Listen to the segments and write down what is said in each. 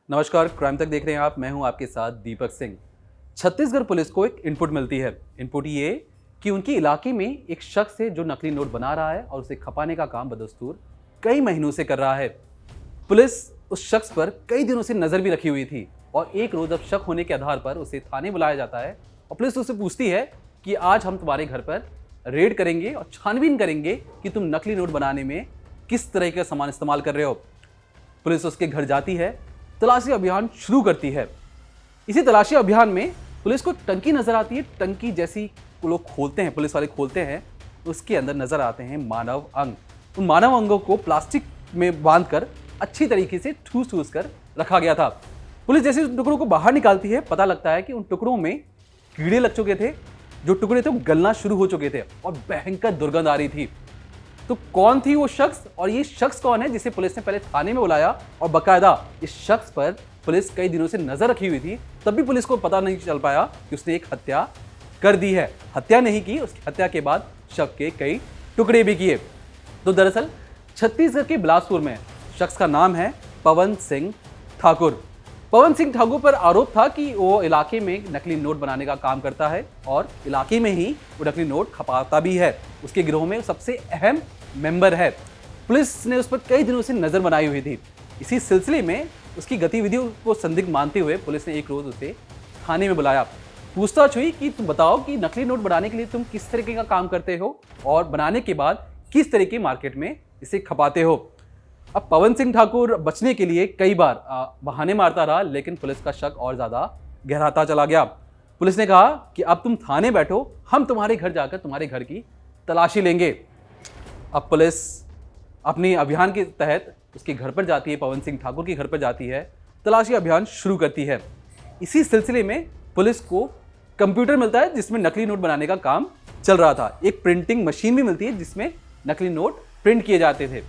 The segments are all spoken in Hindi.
नमस्कार, क्राइम तक देख रहे हैं आप। मैं हूं आपके साथ दीपक सिंह। छत्तीसगढ़ पुलिस को एक इनपुट मिलती है। इनपुट ये कि उनके इलाके में एक शख्स है जो नकली नोट बना रहा है और उसे खपाने का काम बदस्तूर कई महीनों से कर रहा है। पुलिस उस शख्स पर कई दिनों से नजर भी रखी हुई थी और एक रोज अब शक होने के आधार पर उसे थाने बुलाया जाता है और पुलिस उससे पूछती है कि आज हम तुम्हारे घर पर रेड करेंगे और छानबीन करेंगे कि तुम नकली नोट बनाने में किस तरह का सामान इस्तेमाल कर रहे हो। पुलिस उसके घर जाती है, तलाशी अभियान शुरू करती है। इसी तलाशी अभियान में पुलिस को टंकी नजर आती है। टंकी जैसी लोग खोलते हैं, पुलिस वाले खोलते हैं, उसके अंदर नजर आते हैं मानव अंग। उन मानव अंगों को प्लास्टिक में बांधकर अच्छी तरीके से ठूस ठूस कर रखा गया था। पुलिस जैसे उन टुकड़ों को बाहर निकालती है, पता लगता है कि उन टुकड़ों में कीड़े लग चुके थे। जो टुकड़े थे वो गलना शुरू हो चुके थे और भयंकर दुर्गंध आ रही थी। तो कौन थी वो शख्स और ये शख्स कौन है जिसे पुलिस ने पहले थाने में बुलाया और बकायदा इस शख्स पर पुलिस कई दिनों से नजर रखी हुई थी, तब भी पुलिस को पता नहीं चल पाया कि उसने एक हत्या कर दी है। हत्या नहीं की, उसकी हत्या के बाद शव के कई टुकड़े भी किए। तो दरअसल छत्तीसगढ़ के बिलासपुर में शख्स का नाम है पवन सिंह ठाकुर। पवन सिंह ठाकुर पर आरोप था कि वो इलाके में नकली नोट बनाने का काम करता है और इलाके में ही वो नकली नोट खपाता भी है। उसके गिरोह में सबसे अहम मेंबर है। पुलिस ने उस पर कई दिनों से नजर बनाई हुई थी। इसी सिलसिले में उसकी गतिविधियों को संदिग्ध मानते हुए पुलिस ने एक रोज उसे थाने में बुलाया। पूछताछ हुई कि तुम बताओ कि नकली नोट बनाने के लिए तुम किस तरीके का काम करते हो और बनाने के बाद किस तरीके मार्केट में इसे खपाते हो। अब पवन सिंह ठाकुर बचने के लिए कई बार बहाने मारता रहा, लेकिन पुलिस का शक और ज्यादा गहराता चला गया। पुलिस ने कहा कि अब तुम थाने बैठो, हम तुम्हारे घर जाकर तुम्हारे घर की तलाशी लेंगे। अब पुलिस अपनी अभियान के तहत उसके घर पर जाती है, पवन सिंह ठाकुर के घर पर जाती है, तलाशी अभियान शुरू करती है। इसी सिलसिले में पुलिस को कंप्यूटर मिलता है जिसमें नकली नोट बनाने का काम चल रहा था। एक प्रिंटिंग मशीन भी मिलती है जिसमें नकली नोट प्रिंट किए जाते थे।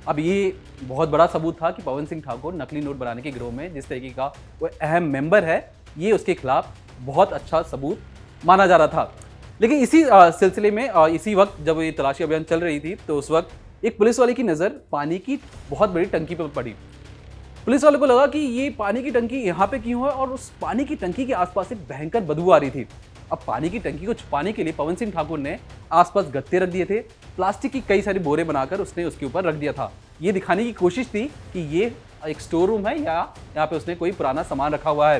अब ये बहुत बड़ा सबूत था कि पवन सिंह ठाकुर नकली नोट बनाने के गिरोह में जिस तरीके का वो अहम मेंबर है, ये उसके खिलाफ बहुत अच्छा सबूत माना जा रहा था। लेकिन इसी सिलसिले में इसी वक्त जब ये तलाशी अभियान चल रही थी तो उस वक्त एक पुलिस वाले की नज़र पानी की बहुत बड़ी टंकी पर पड़ी। पुलिस वाले को लगा कि ये पानी की टंकी यहाँ पे क्यों है और उस पानी की टंकी के आसपास एक भयंकर बदबू आ रही थी। अब पानी की टंकी को छुपाने के लिए पवन सिंह ठाकुर ने आसपास गत्ते रख दिए थे, प्लास्टिक की कई सारी बोरे बनाकर उसने उसके ऊपर रख दिया था। ये दिखाने की कोशिश थी कि ये एक स्टोर रूम है या यहाँ पे उसने कोई पुराना सामान रखा हुआ है।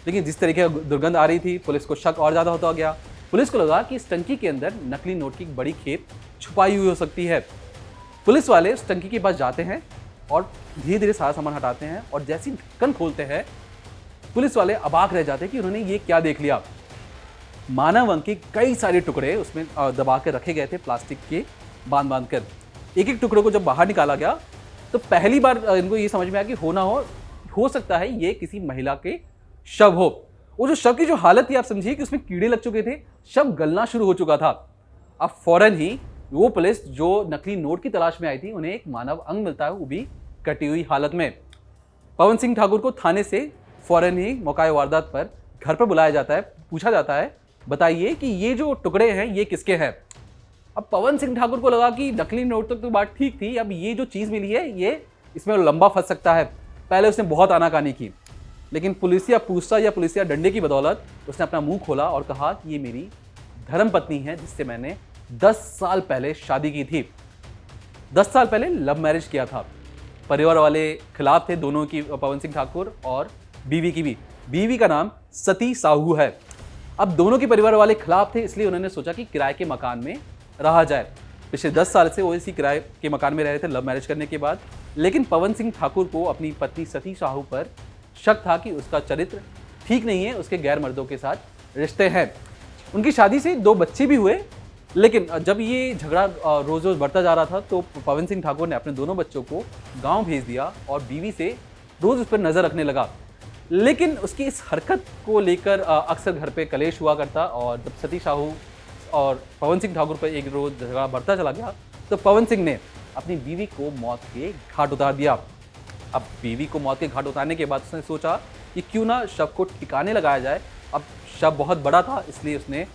लेकिन जिस तरीके की दुर्गंध आ रही थी, पुलिस को शक और ज़्यादा होता गया। पुलिस को लगा कि इस टंकी के अंदर नकली नोट की बड़ी खेप छुपाई हुई हो सकती है। पुलिस वाले उस टंकी के पास जाते हैं और धीरे धीरे सारा सामान हटाते हैं और जैसे ही ढक्कन खोलते हैं, पुलिस वाले अबाक रह जाते हैं कि उन्होंने ये क्या देख लिया। मानव अंग के कई सारे टुकड़े उसमें दबा के रखे गए थे, प्लास्टिक के बांध कर। एक एक टुकड़े को जब बाहर निकाला गया तो पहली बार इनको ये समझ में आया कि हो सकता है ये किसी महिला के शव हो। वो जो शव की जो हालत थी, आप समझिए कि उसमें कीड़े लग चुके थे, शव गलना शुरू हो चुका था। अब फौरन ही वो पुलिस जो नकली नोट की तलाश में आई थी, उन्हें एक मानव अंग मिलता है, वो भी कटी हुई हालत में। पवन सिंह ठाकुर को थाने से फौरन ही मौका वारदात पर घर पर बुलाया जाता है। पूछा जाता है, बताइए कि ये जो टुकड़े हैं ये किसके हैं। अब पवन सिंह ठाकुर को लगा कि नकली नोट तक तो बात ठीक थी, अब ये जो चीज़ मिली है ये इसमें लंबा फंस सकता है। पहले उसने बहुत आनाकानी की, लेकिन पुलिसिया पूछता या पुलिसिया डंडे की बदौलत उसने अपना मुंह खोला और कहा कि ये मेरी धर्मपत्नी है जिससे मैंने 10 साल पहले शादी की थी। 10 साल पहले लव मैरिज किया था। परिवार वाले खिलाफ थे दोनों की, पवन सिंह ठाकुर और बीवी की भी। बीवी का नाम सती साहू है। अब दोनों के परिवार वाले खिलाफ थे, इसलिए उन्होंने सोचा कि किराए के मकान में रहा जाए। पिछले 10 साल से वो इसी किराए के मकान में रह रहे थे लव मैरिज करने के बाद। लेकिन पवन सिंह ठाकुर को अपनी पत्नी सती साहू पर शक था कि उसका चरित्र ठीक नहीं है, उसके गैर मर्दों के साथ रिश्ते हैं। उनकी शादी से 2 बच्चे भी हुए, लेकिन जब ये झगड़ा रोज रोज बढ़ता जा रहा था तो पवन सिंह ठाकुर ने अपने दोनों बच्चों को गाँव भेज दिया और बीवी से रोज उस पर नजर रखने लगा। लेकिन उसकी इस हरकत को लेकर अक्सर घर पे कलेश हुआ करता और जब सती साहू और पवन सिंह ठाकुर पर एक रोज झगड़ा बढ़ता चला गया तो पवन सिंह ने अपनी बीवी को मौत के घाट उतार दिया। अब बीवी को मौत के घाट उतारने के बाद उसने सोचा कि क्यों ना शव को ठिकाने लगाया जाए। अब शव बहुत बड़ा था, इसलिए उसने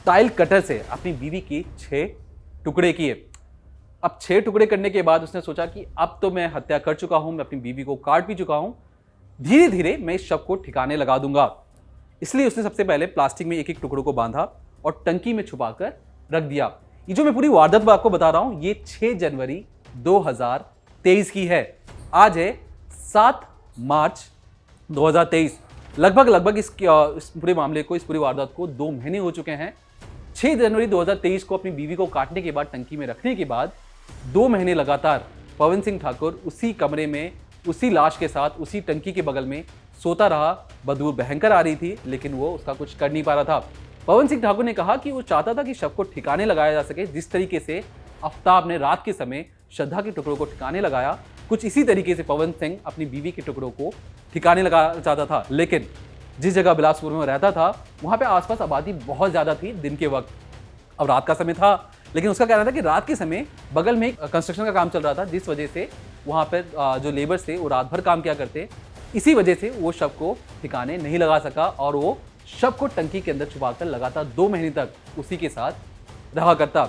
टाइल कटर से अपनी बीवी की 6 टुकड़े किए। अब 6 टुकड़े करने के बाद उसने सोचा कि अब तो मैं हत्या कर चुका हूं, मैं अपनी बीवी को काट भी चुका हूं, धीरे धीरे मैं इस शव को ठिकाने लगा दूंगा। इसलिए उसने सबसे पहले प्लास्टिक में एक एक टुकड़ों को बांधा और टंकी में छुपाकर रख दिया। ये जो मैं पूरी वारदात आपको बता रहा हूं, ये 6 जनवरी 2023 की है। आज है 7 मार्च 2023। लगभग इस पूरे मामले को, इस पूरी वारदात को 2 महीने हो चुके हैं। 6 जनवरी 2023 को अपनी बीवी को काटने के बाद, टंकी में रखने के बाद 2 महीने लगातार पवन सिंह ठाकुर उसी कमरे में, उसी लाश के साथ, उसी टंकी के बगल में सोता रहा। बदबू भयंकर आ रही थी, लेकिन वो उसका कुछ कर नहीं पा रहा था। पवन सिंह ठाकुर ने कहा कि वो चाहता था कि शव को ठिकाने लगाया जा सके। जिस तरीके से आफ्ताब ने रात के समय श्रद्धा के टुकड़ों को ठिकाने लगाया, कुछ इसी तरीके से पवन सिंह अपनी बीवी के टुकड़ों को ठिकाने लगाना चाहता था। लेकिन जिस जगह बिलासपुर में रहता था, वहां पे आसपास आबादी बहुत ज्यादा थी दिन के वक्त। अब रात का समय था, लेकिन उसका कहना था कि रात के समय बगल में कंस्ट्रक्शन का काम चल रहा था, जिस वजह से वहां पर जो लेबर्स थे वो रात भर काम किया करते। इसी वजह से वो शव को ठिकाने नहीं लगा सका और वो शव को टंकी के अंदर छुपाकर लगातार 2 महीने तक उसी के साथ रहा करता।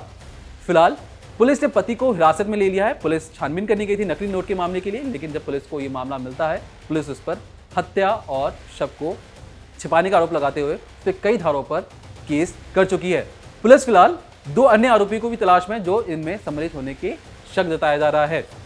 फिलहाल पुलिस ने पति को हिरासत में ले लिया है। पुलिस छानबीन करने गई थी नकली नोट के मामले के लिए, लेकिन जब पुलिस को ये मामला मिलता है, पुलिस उस पर हत्या और शव को छिपाने का आरोप लगाते हुए उस पर कई धाराओं पर केस कर चुकी है। पुलिस फिलहाल 2 अन्य आरोपी को भी तलाश में, जो इनमें सम्मिलित होने के शक जताया जा रहा है।